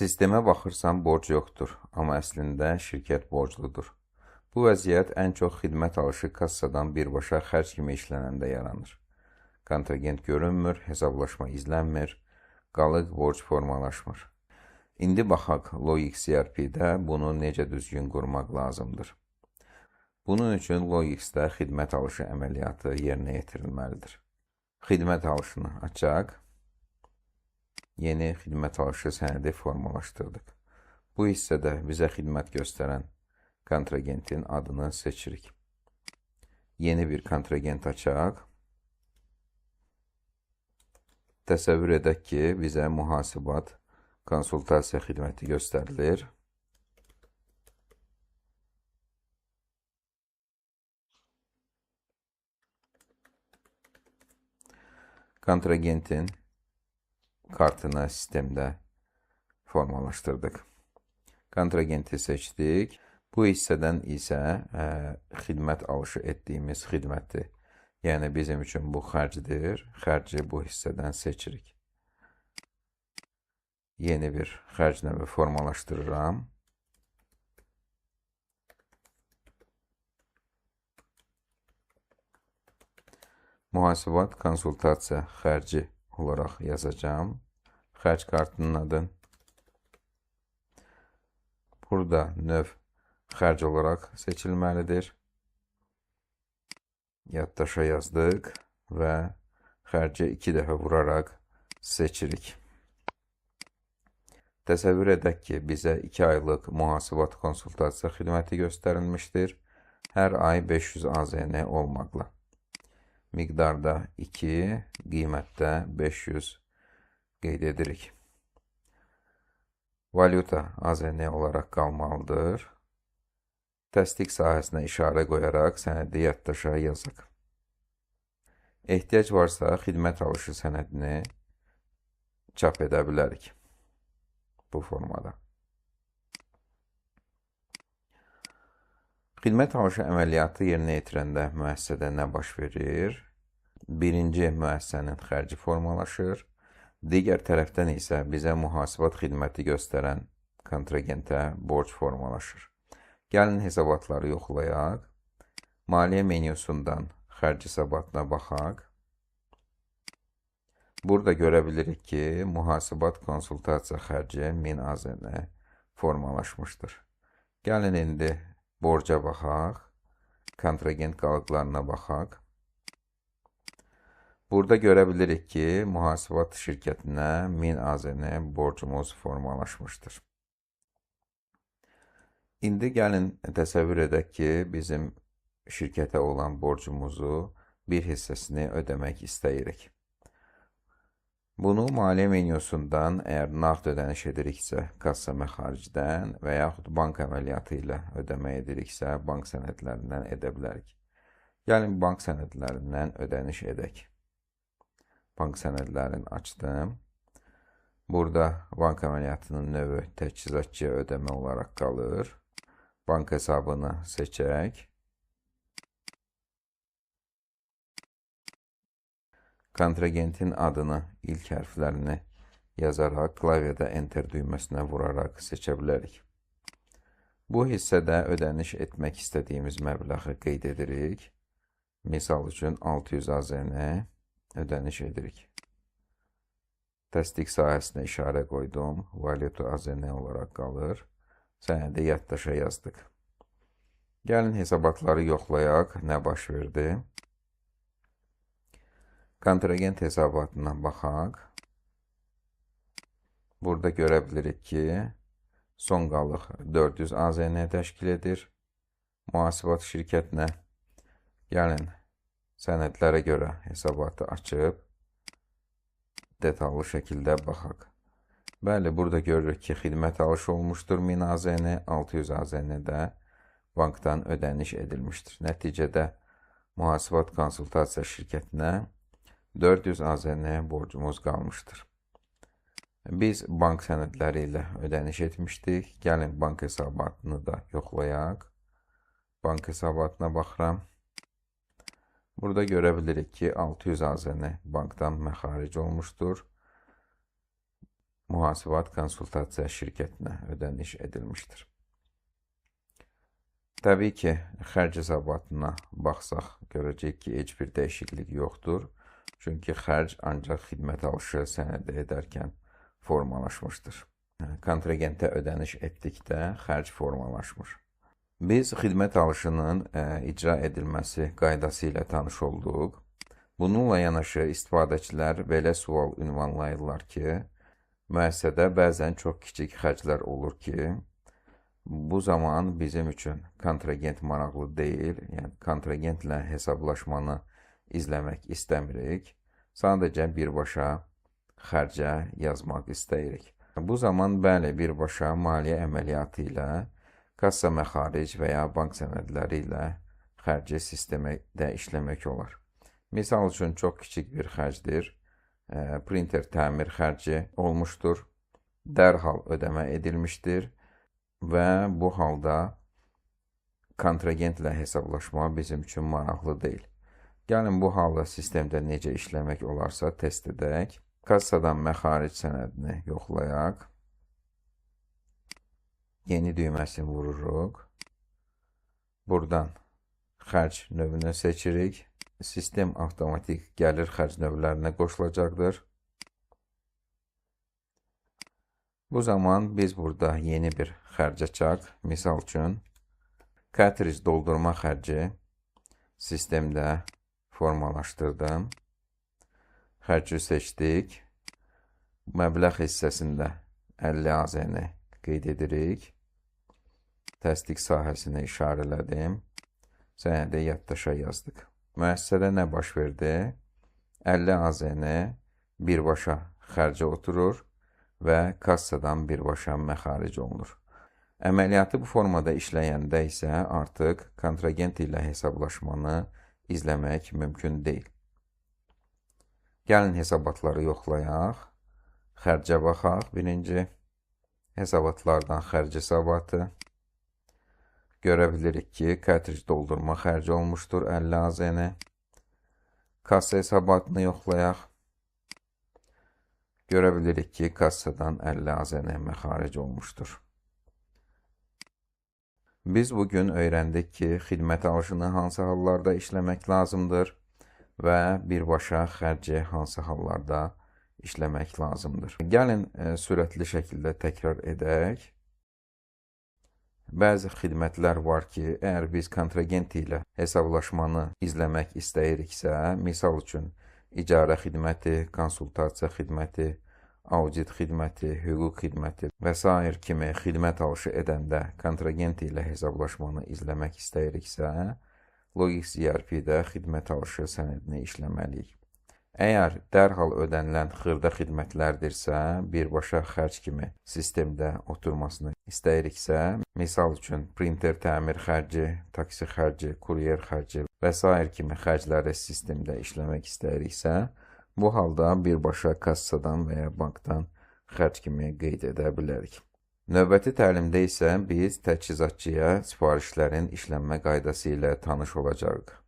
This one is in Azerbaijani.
Sistemə baxırsan borc yoxdur, amma əslində şirkət borcludur. Bu vəziyyət ən çox xidmət alışı kassadan birbaşa xərc kimi işlənəndə yaranır. Kontragent görünmür, hesablaşma izlənmir, qalıq borc formalaşmır. İndi baxaq Logix ERP-də bunu necə düzgün qurmaq lazımdır. Bunun üçün Logix-də xidmət alışı əməliyyatı yerinə yetirilməlidir. Xidmət alışını açaq. Yeni xidmət alışı sənədi formalaşdırdıq. Bu hissədə bizə xidmət göstərən kontragentin adını seçirik. Yeni bir kontragent açaq. Təsəvvür edək ki, bizə mühasibat konsultasiya xidməti göstərilir. Kontragentin kartını sistemdə formalaşdırdıq. Kontragenti seçdik. Bu hissədən isə xidmət alışı etdiyimiz xidməti, yəni bizim üçün bu xərcdir. Xərci bu hissədən seçirik. Yeni bir xərc növü formalaşdırıram. Mühasibat konsultasiya xərci olaraq yazacağım. Xərc kartının adını. Burada növ xərc olaraq seçilməlidir. Yaddaşa yazdıq və xərci 2 dəfə vuraraq seçirik. Təsəvvür edək ki, bizə 2 aylıq mühasibat konsultasiya xidməti göstərilmişdir. Hər ay 500 AZN olmaqla. Miqdarda 2, qiymətdə 500 qeyd edirik. Valyuta AZN olaraq qalmalıdır. Təsdiq sahəsinə işarə qoyaraq sənədi yaddaşa yazaq. Ehtiyac varsa xidmət alışı sənədini çap edə bilərik bu formada. Xidmət alışı əməliyyatı yerinə yetirəndə müəssisədə nə baş verir? Birinci müəssisənin xərci formalaşır. Digər tərəfdən isə bizə mühasibat xidməti göstərən kontragentə borc formalaşır. Gəlin hesabatları yoxlayaq. Maliyyə menyusundan xərc hesabatına baxaq. Burada görə bilirik ki, mühasibat konsultasiya xərci 1000 AZN formalaşmışdır. Gəlin indi borca baxaq, kontragent qalıqlarına baxaq. Burada görə bilirik ki, mühasibat şirkətinə 1000 AZN borcumuz formalaşmışdır. İndi gəlin təsəvvür edək ki, bizim şirkətə olan borcumuzu bir hissəsini ödəmək istəyirik. Bunu maliyyə menyusundan əgər nağd ödəniş ediriksə, kassa məxaricdən və yaxud bank əməliyyatı ilə ödəmə ediriksə, bank sənədlərindən edə bilərik. Gəlin bank sənədlərindən ödəniş edək. Bank sənədlərini açdım. Burada bank əməliyyatının növü təchizatçıya ödəmə olaraq qalır. Bank hesabını seçək. Kontragentin adını, ilk hərflərini yazaraq klavyada Enter düyməsinə vuraraq seçə bilərik. Bu hissədə ödəniş etmək istədiyimiz məbləği qeyd edirik. Misal üçün 600 AZN ödəniş edirik. Təsdiq sahəsinə işarə qoydum. Valyuta AZN olaraq qalır. Sənədi yaddaşa yazdıq. Gəlin hesabatları yoxlayaq. Nə baş verdi? Kontragent hesabatına baxaq. Burada görə bilirik ki, son qalıq 400 AZN təşkil edir. Mühasibat şirkətinə gəlin sənədlərə görə hesabatı açıb detallı şəkildə baxaq. Bəli, burada görürük ki, xidmət alışı olmuşdur 1000 AZN, 600 AZN-də bankdan ödəniş edilmişdir. Nəticədə mühasibat konsultasiya şirkətinə 400 AZN borcumuz qalmışdır. Biz bank sənədləri ilə ödəniş etmişdik. Gəlin bank hesabatını da yoxlayaq. Bank hesabatına baxıram. Burada görə bilirik ki, 600 AZN bankdan məxaric olmuşdur. mühasibat konsultasiya şirkətinə ödəniş edilmişdir. Təbii ki, xərc hesabatına baxsaq, görəcəyik ki, heç bir dəyişiklik yoxdur. Çünki xərc ancaq xidmət alışı sənədi edərkən formalaşmışdır. Kontrahentə ödəniş etdikdə xərc formalaşmır. Biz xidmət alışının icra edilməsi qaydası ilə tanış olduq. Bununla yanaşı istifadəçilər belə sual ünvanlayırlar ki, müəssisədə bəzən çox kiçik xərclər olur ki, bu zaman bizim üçün kontrahent maraqlı deyil, yəni kontrahentlə hesablaşmanı izləmək istəmirik, sadəcə birbaşa xərcə yazmaq istəyirik. Bu zaman bəli, birbaşa maliyyə əməliyyatı ilə, kassa məxaric və ya bank sənədləri ilə xərci sistemdə işləmək olar. Misal üçün, çox kiçik bir xərcdir, printer təmir xərci olmuşdur, dərhal ödəmə edilmişdir və bu halda kontrahentlə hesablaşma bizim üçün maraqlı deyil. Gəlin bu halda sistemdə necə işləmək olarsa test edək. Kassadan məxaric sənədini yoxlayaq. Yeni düyməsini vururuq. Buradan xərc növünü seçirik. Sistem avtomatik gəlir xərc növlərinə qoşulacaqdır. Bu zaman biz burada yeni bir xərc açaq. Misal üçün, cartridge doldurma xərci sistemdə formalaşdırdım. Xərci seçdik. Məbləğ hissəsində 50 AZN qeyd edirik. Təsdiq sahəsini işarələdim. Sənədi yaddaşa yazdıq. Müəssisədə nə baş verdi? 50 AZN birbaşa xərcə oturur və kassadan birbaşa məxaric olunur. Əməliyyatı bu formada işləyəndə isə artıq kontrahent ilə hesablaşmanı izləmək mümkün deyil. Gəlin hesabatları yoxlayaq. Xərcə baxaq birinci. Hesabatlardan xərc hesabatı. Görə bilirik ki, cartridge doldurma xərci olmuşdur 50 AZN. Kassa hesabatını yoxlayaq. Görə bilirik ki, kassadan 50 AZN məxaric olmuşdur. Biz bugün öyrəndik ki, xidmət alışını hansı hallarda işləmək lazımdır və birbaşa xərci hansı hallarda işləmək lazımdır. Gəlin sürətli şəkildə təkrar edək. Bəzi xidmətlər var ki, əgər biz kontrahent ilə hesablaşmanı izləmək istəyiriksə, misal üçün, icarə xidməti, konsultasiya xidməti, audit xidməti, hüquq xidməti və s. kimi xidmət alışı edəndə kontrahent ilə hesablaşmanı izləmək istəyiriksə, Logix ERP-də xidmət alışı sənədini işləməliyik. Əgər dərhal ödənilən xırda xidmətlərdirsə, birbaşa xərc kimi sistemdə oturmasını istəyiriksə, misal üçün, printer təmir xərci, taksi xərci, kuryer xərci və s. kimi xərcləri sistemdə işləmək istəyiriksə, bu halda birbaşa kassadan və ya bankdan xərc kimi qeyd edə bilərik. Növbəti təlimdə isə biz təchizatçıya sifarişlərin işlənmə qaydası ilə tanış olacağıq.